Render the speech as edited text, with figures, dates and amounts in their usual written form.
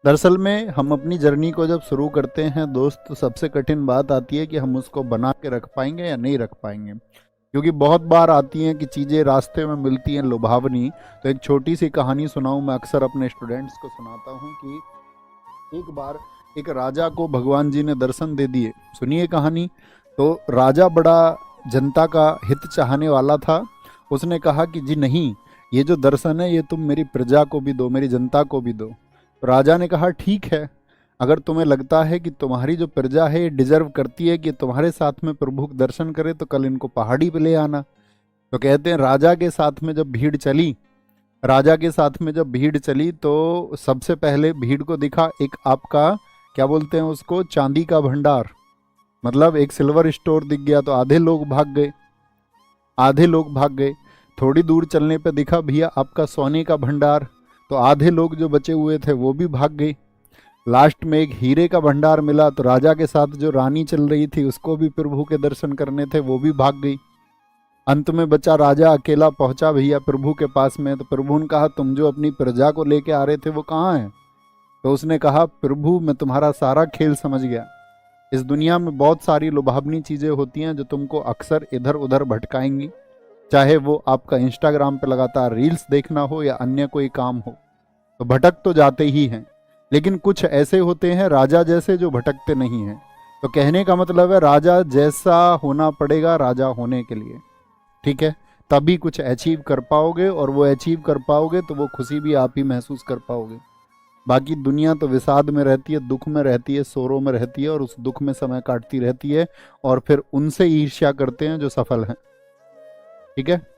दरअसल में हम अपनी जर्नी को जब शुरू करते हैं दोस्त, तो सबसे कठिन बात आती है कि हम उसको बना के रख पाएंगे या नहीं रख पाएंगे। क्योंकि बहुत बार आती हैं कि चीज़ें रास्ते में मिलती हैं लुभावनी। तो एक छोटी सी कहानी सुनाऊं, मैं अक्सर अपने स्टूडेंट्स को सुनाता हूं कि एक बार एक राजा को भगवान जी ने दर्शन दे दिए। सुनिए कहानी। तो राजा बड़ा जनता का हित चाहने वाला था। उसने कहा कि जी नहीं, ये जो दर्शन है ये तुम मेरी प्रजा को भी दो, मेरी जनता को भी दो। तो राजा ने कहा ठीक है, अगर तुम्हें लगता है कि तुम्हारी जो प्रजा है ये डिजर्व करती है कि तुम्हारे साथ में प्रभु के दर्शन करे, तो कल इनको पहाड़ी पे ले आना। तो कहते हैं राजा के साथ में जब भीड़ चली, तो सबसे पहले भीड़ को दिखा एक आपका क्या बोलते हैं उसको, चांदी का भंडार, मतलब एक सिल्वर स्टोर दिख गया। तो आधे लोग भाग गए। थोड़ी दूर चलने पे दिखा भैया आपका सोने का भंडार, तो आधे लोग जो बचे हुए थे वो भी भाग गए। लास्ट में एक हीरे का भंडार मिला, तो राजा के साथ जो रानी चल रही थी उसको भी प्रभु के दर्शन करने थे, वो भी भाग गई। अंत में बचा राजा अकेला, पहुंचा भैया प्रभु के पास में। तो प्रभु ने कहा तुम जो अपनी प्रजा को लेके आ रहे थे वो कहाँ है? तो उसने कहा प्रभु मैं तुम्हारा सारा खेल समझ गया। इस दुनिया में बहुत सारी लुभावनी चीज़ें होती हैं जो तुमको अक्सर इधर उधर भटकाएंगी, चाहे वो आपका इंस्टाग्राम पे लगातार रील्स देखना हो या अन्य कोई काम हो। तो भटक तो जाते ही हैं, लेकिन कुछ ऐसे होते हैं राजा जैसे जो भटकते नहीं हैं। तो कहने का मतलब है राजा जैसा होना पड़ेगा राजा होने के लिए, ठीक है? तभी कुछ अचीव कर पाओगे, और वो अचीव कर पाओगे तो वो खुशी भी आप ही महसूस कर पाओगे। बाकी दुनिया तो विषाद में रहती है, दुख में रहती है, शोरों में रहती है, और उस दुख में समय काटती रहती है, और फिर उनसे ईर्ष्या करते हैं जो सफल हैं। ठीक है।